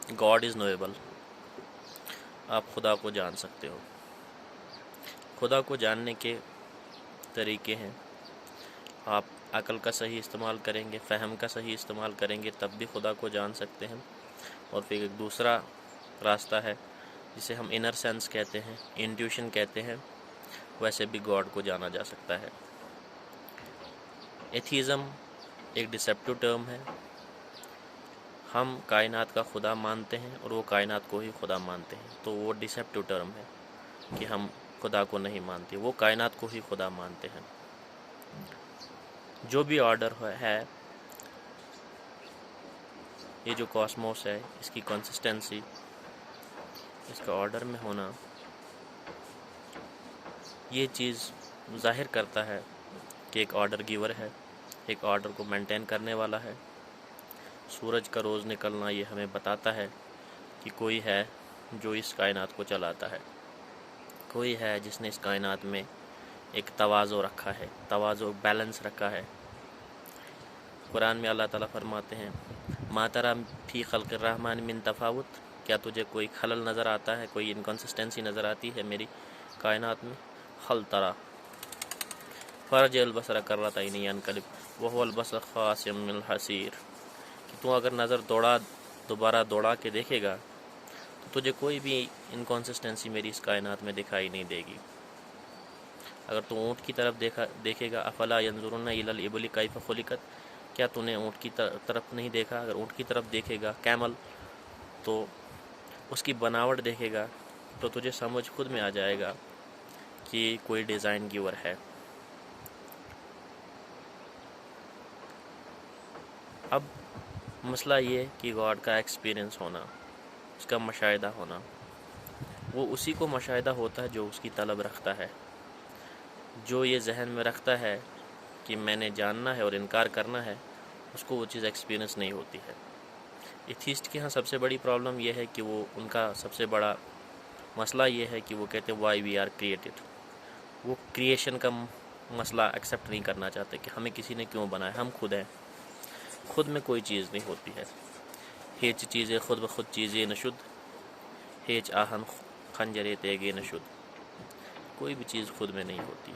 God is knowable. आप खुदा को जान सकते हो। खुदा को जानने के तरीके हैं, आप अक्ल का सही इस्तेमाल करेंगे, फ़हम का सही इस्तेमाल करेंगे, तब भी खुदा को जान सकते हैं। और फिर एक दूसरा रास्ता है जिसे हम इनर सेंस कहते हैं, इंट्यूशन कहते हैं, वैसे भी गॉड को जाना जा सकता है। एथीज़म एक डिसेप्टिव टर्म है। हम कायनात का खुदा मानते हैं और वो कायनात को ही खुदा मानते हैं, तो वो डिसेप्टिव टर्म है कि हम खुदा को नहीं मानते, वो कायनात को ही खुदा मानते हैं। जो भी ऑर्डर है, ये जो कॉस्मोस है, इसकी कंसिस्टेंसी, इसका ऑर्डर में होना, ये चीज़ जाहिर करता है कि एक ऑर्डर गिवर है, एक ऑर्डर को मेंटेन करने वाला है। सूरज का रोज़ निकलना ये हमें बताता है कि कोई है जो इस कायनात को चलाता है, कोई है जिसने इस कायनात में एक तवाज़ो रखा है, तवाज़ो बैलेंस रखा है। कुरान में अल्लाह ताला फरमाते हैं, मा तरा फी खल्क़िर रहमान मिन तफ़ावुत, क्या तुझे कोई खलल नज़र आता है, कोई इनकन्सिस्टेंसी नज़र आती है मेरी कायनात में? हल तरा फ़रजल बसरा कर्रतैनि यनक़लिब वहुवल बसर ख़ासिम मिनल हसीर, कि तू अगर नज़र दोबारा दौड़ा के देखेगा तो तुझे कोई भी इनकन्सिस्टेंसी मेरी इस कायनात में दिखाई नहीं देगी। अगर तू ऊँट की तरफ देखेगा, अफ़ला यंज़ुरुना इलल इबली कैफ़ खुलिक़त, क्या तूने ऊँट की तरफ नहीं देखा? अगर ऊँट की तरफ देखेगा, कैमल, तो उसकी बनावट देखेगा तो तुझे समझ खुद में आ जाएगा कि कोई डिज़ाइन गिवर है। अब मसला ये कि गॉड का एक्सपीरियंस होना, उसका मुशाहिदा होना, वो उसी को मुशाहिदा होता है जो उसकी तलब रखता है। जो ये जहन में रखता है कि मैंने जानना है और इनकार करना है, उसको वो चीज़ एक्सपीरियंस नहीं होती है। एथीस्ट के यहाँ सबसे बड़ी प्रॉब्लम यह है कि वो, उनका सबसे बड़ा मसला ये है कि वो कहते हैं वाई वी आर क्रिएटेड। वो क्रिएशन का मसला एक्सेप्ट नहीं करना चाहते कि हमें किसी ने क्यों बनाया, हम खुद हैं। खुद में कोई चीज़ नहीं होती है। हेच चीज़ें खुद ब खुद चीज़ें नशुद, हेच आहन खंजरे तेगे नशुद, कोई भी चीज़ खुद में नहीं होती।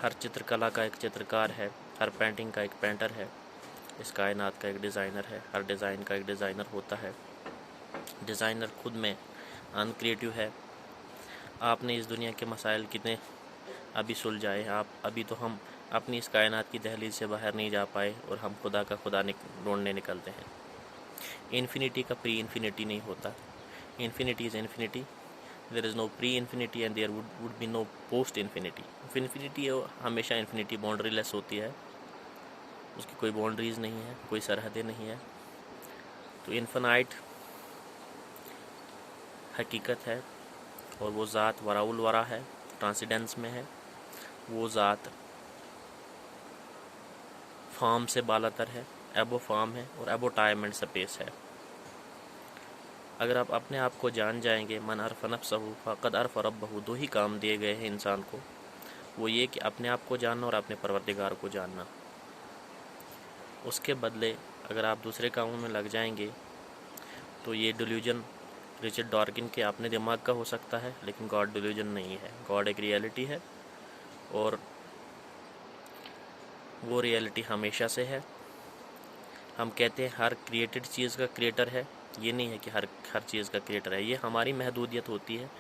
हर चित्रकला का एक चित्रकार है, हर पेंटिंग का एक पेंटर है, इस कायनात का एक डिज़ाइनर है, हर डिज़ाइन का एक डिज़ाइनर होता है। डिज़ाइनर खुद में अनक्रिएटिव है। आपने इस दुनिया के मसाइल कितने अभी सुलझाए, आप अभी तो हम अपनी इस कायनात की दहलीज से बाहर नहीं जा पाए और हम खुदा का खुदा ढूंढने निकलते हैं। इन्फिनिटी का प्री इन्फिनिटी नहीं होता। Infinity is infinity, there is no pre infinity and there would be no post infinity. Infinity हमेशा इन्फिनिटी बाउंड्री लेस होती है, उसकी कोई बाउंड्रीज़ नहीं है, कोई सरहदें नहीं है। तो इन्फिनाइट हकीकत है और वो ज़ात वराउल वरा है, ट्रांसीडेंस में है। वो ज़ात फॉर्म से बालातर है, एबो फॉर्म है और एबो टाइम एंड स्पेस है। अगर आप अपने आप को जान जाएंगे, मन अरफ़ नफ्सहु फ़क़द अरफ़ रब्बहु, दो ही काम दिए गए हैं इंसान को, वो ये कि अपने आप को जानना और अपने परवरदिगार को जानना। उसके बदले अगर आप दूसरे कामों में लग जाएंगे तो ये डिल्यूजन रिचर्ड डॉर्किन के अपने दिमाग का हो सकता है, लेकिन गॉड डिल्यूजन नहीं है। गॉड एक रियलिटी है और वो रियलिटी हमेशा से है। हम कहते हैं हर क्रिएटेड चीज़ का क्रिएटर है, ये नहीं है कि हर चीज़ का क्रिएटर है। ये हमारी महदूदियत होती है,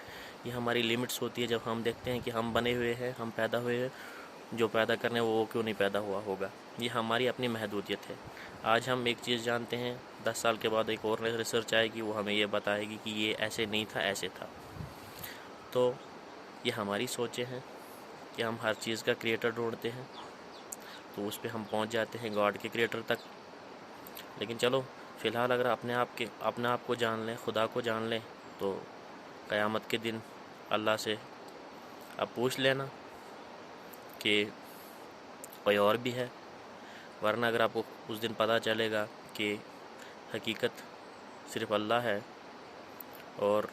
ये हमारी लिमिट्स होती है। जब हम देखते हैं कि हम बने हुए हैं, हम पैदा हुए हैं, जो पैदा करने वो क्यों नहीं पैदा हुआ होगा, ये हमारी अपनी महदूदियत है। आज हम एक चीज़ जानते हैं, 10 साल के बाद एक और रिसर्च आएगी, वो हमें ये बताएगी कि ये ऐसे नहीं था, ऐसे था। तो ये हमारी सोचें हैं कि हम हर चीज़ का क्रिएटर ढूंढते हैं, तो उस पर हम पहुंच जाते हैं गॉड के क्रिएटर तक। लेकिन चलो फ़िलहाल अगर अपने आप को जान लें, खुदा को जान लें, तो क़यामत के दिन अल्लाह से अब पूछ लेना कि कोई और भी है। वरना अगर आपको उस दिन पता चलेगा कि हकीकत सिर्फ़ अल्लाह है और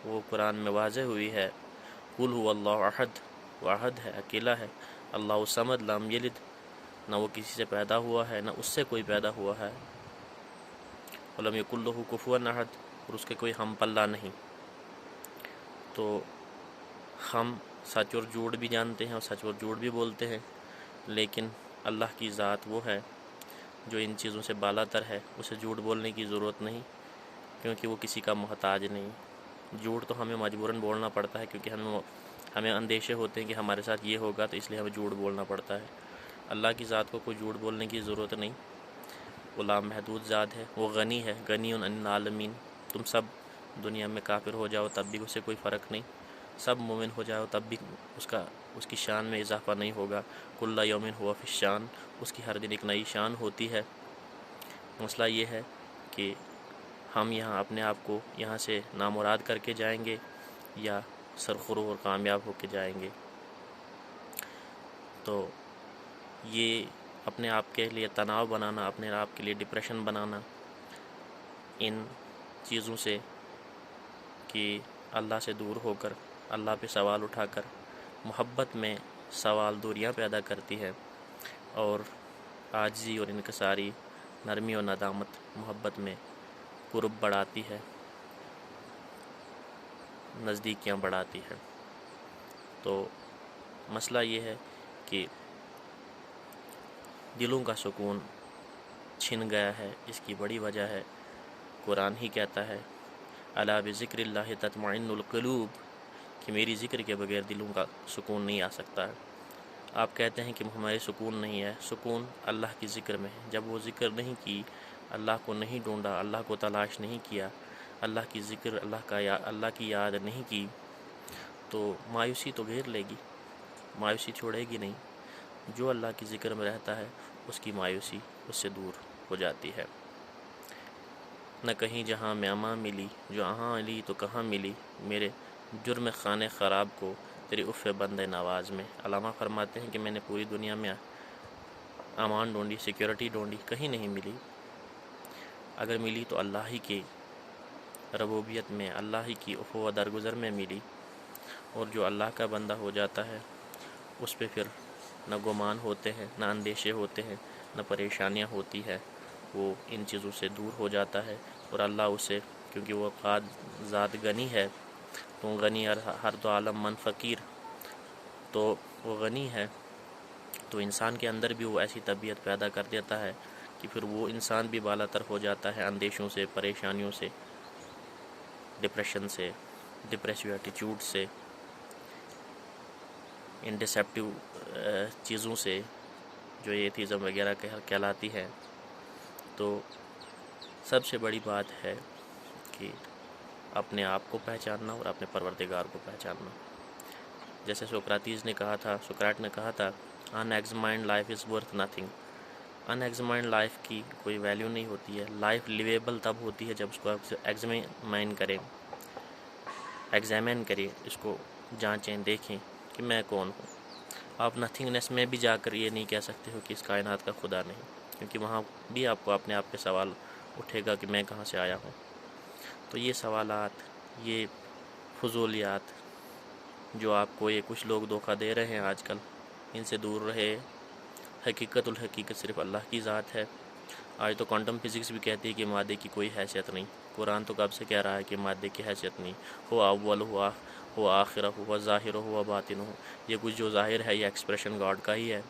वो कुरान में वाज़ेह हुई है, कुल हुवल्लाहु अहद, वाहद है, अकेला है, अल्लाहु समद लम यलिद, ना वो किसी से पैदा हुआ है, ना उससे कोई पैदा हुआ है, वलम यकुल लहू कुफुवन अहद, और उसके कोई हम पल्ला नहीं। तो हम सच और झूठ भी जानते हैं और सच और झूठ भी बोलते हैं, लेकिन अल्लाह की ज़ात वो है जो इन चीज़ों से बालातर है, उसे झूठ बोलने की ज़रूरत नहीं, क्योंकि वो किसी का मोहताज नहीं। झूठ तो हमें मजबूरन बोलना पड़ता है, क्योंकि हमें अंदेशे होते हैं कि हमारे साथ ये होगा, तो इसलिए हमें झूठ बोलना पड़ता है। अल्लाह की ज़ात को कोई झूठ बोलने की ज़रूरत नहीं। वो लामहदूद ज़ात है, वो गनी है, गनी अनिल आलमीन। तुम सब दुनिया में काफिर हो जाओ तब भी उसे कोई फ़र्क नहीं, सब मोमिन हो जाओ तब भी उसकी शान में इजाफ़ा नहीं होगा। कुल्ला यौमिन हुआ फिश शान, उसकी हर दिन एक नई शान होती है। मसला ये है कि हम यहाँ अपने आप को यहाँ से नामुराद करके जाएंगे या सरखुरू और कामयाब होके जाएंगे। तो ये अपने आप के लिए तनाव बनाना, अपने आप के लिए डिप्रेशन बनाना, इन चीज़ों से कि अल्लाह से दूर होकर अल्लाह पे सवाल उठाकर मोहब्बत में सवाल दूरियां पैदा करती है, और आजिज़ी और इनकसारी, नरमी और नदामत मोहब्बत में कुर्ब बढ़ाती है, नज़दीकियां बढ़ाती है। तो मसला ये है कि दिलों का सुकून छिन गया है। इसकी बड़ी वजह है, कुरान ही कहता है अला बिज़िक्रिल्लाहि तत्मइन्नुल क़ुलूब, कि मेरी ज़िक्र के बगैर दिलों का सुकून नहीं आ सकता है। आप कहते हैं कि हमारे सुकून नहीं है, सुकून अल्लाह की ज़िक्र में है। जब वो ज़िक्र नहीं की, अल्लाह को नहीं ढूंढा, अल्लाह को तलाश नहीं किया, अल्लाह की ज़िक्र, अल्लाह की याद नहीं की, तो मायूसी तो घेर लेगी, मायूसी छोड़ेगी नहीं। जो अल्लाह की ज़िक्र में रहता है उसकी मायूसी उससे दूर हो जाती है। न कहीं जहाँ म्यामा मिली, जो आहाँ अली तो कहाँ मिली, मेरे जुर्म खाने ख़राब को तेरी उफ़ बंदे नवाज में। अलामा फरमाते हैं कि मैंने पूरी दुनिया में अमान ढूंढी, सिक्योरिटी ढूंढी, कहीं नहीं मिली। अगर मिली तो अल्लाह ही की रबूबियत में, अल्लाह ही की उफ़ व दरगुज़र में मिली। और जो अल्लाह का बंदा हो जाता है उस पर फिर न गुमान होते हैं, न अंदेशे होते हैं, न परेशानियां होती है। वो इन चीज़ों से दूर हो जाता है और अल्लाह उसे, क्योंकि वो ज़ात गनी है, तो गनी हर दो आलम मन फ़कीर, तो वो गनी है, तो इंसान के अंदर भी वो ऐसी तबीयत पैदा कर देता है कि फिर वो इंसान भी बालातर हो जाता है अंदेशों से, परेशानियों से, डिप्रेशन से, डिप्रेसिव एटीट्यूड से, इन डिसेप्टिव चीज़ों से जो एथिज़म वगैरह कहलाती है। तो सबसे बड़ी बात है कि अपने आप को पहचानना और अपने परवरदिगार को पहचानना। जैसे सुकरातीस ने कहा था, सुकराट ने कहा था, unexamined life is worth nothing. Unexamined life की कोई वैल्यू नहीं होती है। लाइफ लिवेबल तब होती है जब उसको एग्जामिन करें, इसको जांचें, देखें कि मैं कौन हूँ। आप नथिंगनेस में भी जाकर ये नहीं कह सकते हो कि इस कायनात का खुदा नहीं, क्योंकि वहाँ भी आपको अपने आप पे सवाल उठेगा कि मैं कहाँ से आया हूँ। तो ये सवालात, ये फजूलियात जो आपको ये कुछ लोग धोखा दे रहे हैं आजकल, इनसे दूर रहे। हकीकत सिर्फ अल्लाह की ज़ात है। आज तो क्वांटम फिज़िक्स भी कहती है कि मादे की कोई हैसियत नहीं। कुरान तो कब से कह रहा है कि मादे की हैसियत नहीं। हो अव्वल हो आखिर हुआ ज़ाहिर हुआ बातिन हो, ये कुछ जो ज़ाहिर है ये एक्सप्रेशन गॉड का ही है,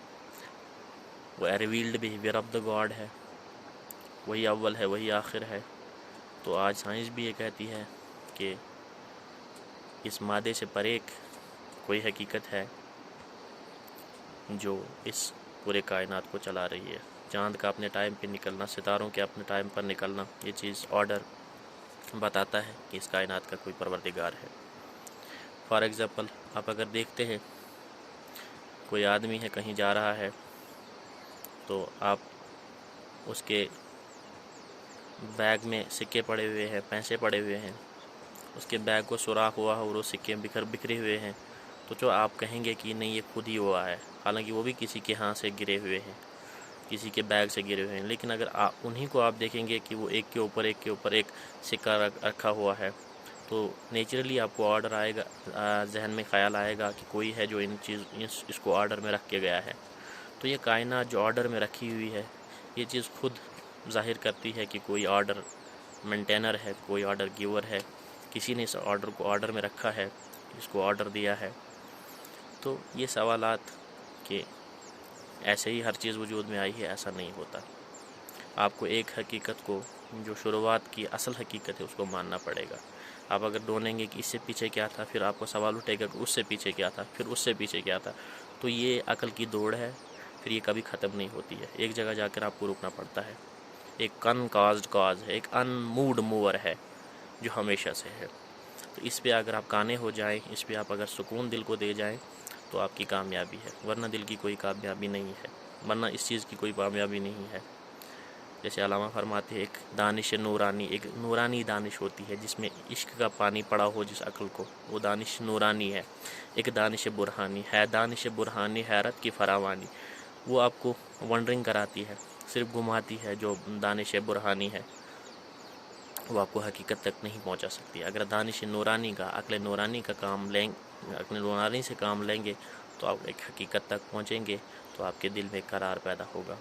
वो revealed behaviour of the God है, वही अव्वल है, वही आखिर है। तो आज साइंस भी ये कहती है कि इस मादे से परे कोई हकीकत है जो इस पूरे कायनात को चला रही है। चाँद का अपने टाइम पे निकलना, सितारों के अपने टाइम पर निकलना, ये चीज़ ऑर्डर बताता है कि इस कायनात का कोई परवरदिगार है। फॉर एग्ज़ाम्पल, आप अगर देखते हैं कोई आदमी है, कहीं जा रहा है, तो आप उसके बैग में सिक्के पड़े हुए हैं, पैसे पड़े हुए हैं, उसके बैग को सुराख हुआ और वो सिक्के बिखरे हुए हैं, तो जो आप कहेंगे कि नहीं ये खुद ही हुआ है, हालांकि वो भी किसी के हाथ से गिरे हुए हैं, किसी के बैग से गिरे हुए हैं। लेकिन अगर उन्हीं को आप देखेंगे कि वो एक के ऊपर एक सिक्का रखा हुआ है, तो नेचुरली आपको ऑर्डर आएगा, जहन में ख्याल आएगा कि कोई है जो इसको ऑर्डर में रख के गया है। तो ये कायनात जो ऑर्डर में रखी हुई है, ये चीज़ खुद जाहिर करती है कि कोई ऑर्डर मेंटेनर है, कोई ऑर्डर गिवर है, किसी ने इस ऑर्डर को ऑर्डर में रखा है, इसको ऑर्डर दिया है। तो ये सवालात कि ऐसे ही हर चीज़ वजूद में आई है, ऐसा नहीं होता। आपको एक हकीकत को, जो शुरुआत की असल हकीकत है, उसको मानना पड़ेगा। आप अगर ढूंढेंगे कि इससे पीछे क्या था, फिर आपको सवाल उठेगा कि उससे पीछे क्या था, फिर उससे पीछे क्या था। तो ये अकल की दौड़ है, फिर ये कभी ख़त्म नहीं होती है। एक जगह जाकर आपको रुकना पड़ता है। एक अनकाज्ड काज है, एक अनमूड मूवर है जो हमेशा से है। तो इस पे अगर आप काने हो जाएं, इस पे आप अगर सुकून दिल को दे जाएं, तो आपकी कामयाबी है। वरना दिल की कोई कामयाबी नहीं है, वरना इस चीज़ की कोई कामयाबी नहीं है। जैसे अल्लामा फरमाते हैं, एक दानिश नूरानी, एक नूरानी दानिश होती है जिसमें इश्क का पानी पड़ा हो जिस अक्ल को, वो दानिश नूरानी है। एक दानिश बुरहानी है, दानिश बुरहानी हैरत की फरावानी, वो आपको वंडरिंग कराती है, सिर्फ घुमाती है। जो दानिश बुरहानी है वो आपको हकीकत तक नहीं पहुंचा सकती। अगर दानिश नूरानी का, अक्ल नूरानी का काम लेंगे, अक्ल नूरानी से काम लेंगे, तो आप एक हकीकत तक पहुंचेंगे, तो आपके दिल में करार पैदा होगा।